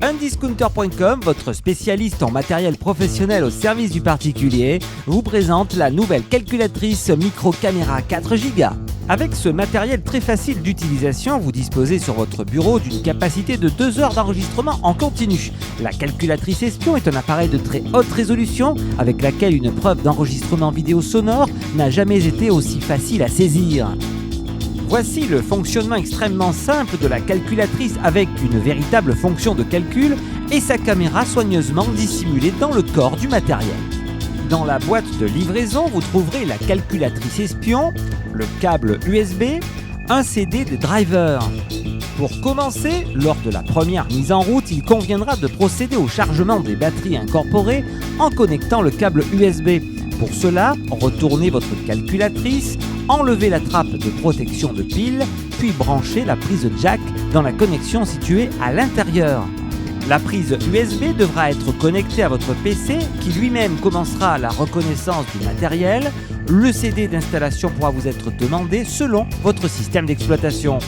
Undiscounter.com, votre spécialiste en matériel professionnel au service du particulier, vous présente la nouvelle calculatrice micro-caméra 4 Go. Avec ce matériel très facile d'utilisation, vous disposez sur votre bureau d'une capacité de 2 heures d'enregistrement en continu. La calculatrice espion est un appareil de très haute résolution avec laquelle une preuve d'enregistrement vidéo sonore n'a jamais été aussi facile à saisir. Voici le fonctionnement extrêmement simple de la calculatrice avec une véritable fonction de calcul et sa caméra soigneusement dissimulée dans le corps du matériel. Dans la boîte de livraison, vous trouverez la calculatrice espion, le câble USB, un CD de driver. Pour commencer, lors de la première mise en route, il conviendra de procéder au chargement des batteries incorporées en connectant le câble USB. Pour cela, retournez votre calculatrice, enlevez la trappe de protection de pile, puis branchez la prise jack dans la connexion située à l'intérieur. La prise USB devra être connectée à votre PC qui lui-même commencera la reconnaissance du matériel. Le CD d'installation pourra vous être demandé selon votre système d'exploitation.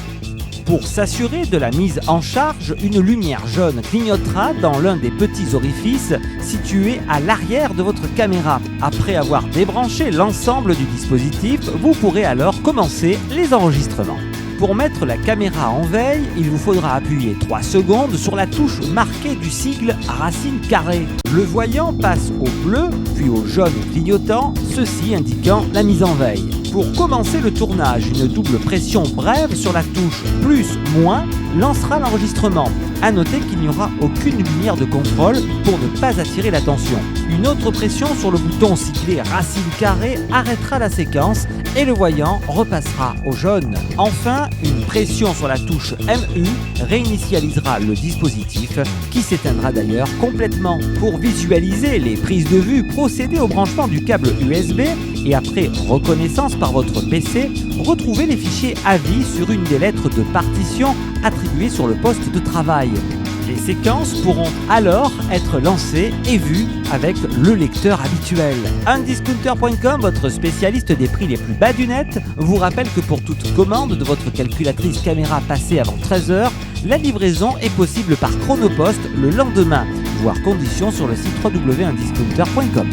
Pour s'assurer de la mise en charge, une lumière jaune clignotera dans l'un des petits orifices situés à l'arrière de votre caméra. Après avoir débranché l'ensemble du dispositif, vous pourrez alors commencer les enregistrements. Pour mettre la caméra en veille, il vous faudra appuyer 3 secondes sur la touche marquée du sigle racine carrée. Le voyant passe au bleu, puis au jaune clignotant, ceci indiquant la mise en veille. Pour commencer le tournage, une double pression brève sur la touche plus/moins lancera l'enregistrement. A noter qu'il n'y aura aucune lumière de contrôle pour ne pas attirer l'attention. Une autre pression sur le bouton siglé racine carrée arrêtera la séquence et le voyant repassera au jaune. Enfin, une pression sur la touche MU réinitialisera le dispositif qui s'éteindra d'ailleurs complètement. Pour visualiser les prises de vue, procédez au branchement du câble USB et après reconnaissance par votre PC, retrouvez les fichiers AVI sur une des lettres de partition attribuées sur le poste de travail. Les séquences pourront alors être lancées et vues avec le lecteur habituel. Undiscounter.com, votre spécialiste des prix les plus bas du net, vous rappelle que pour toute commande de votre calculatrice caméra passée avant 13h, la livraison est possible par chronopost le lendemain. Voir conditions sur le site www.undiscounter.com.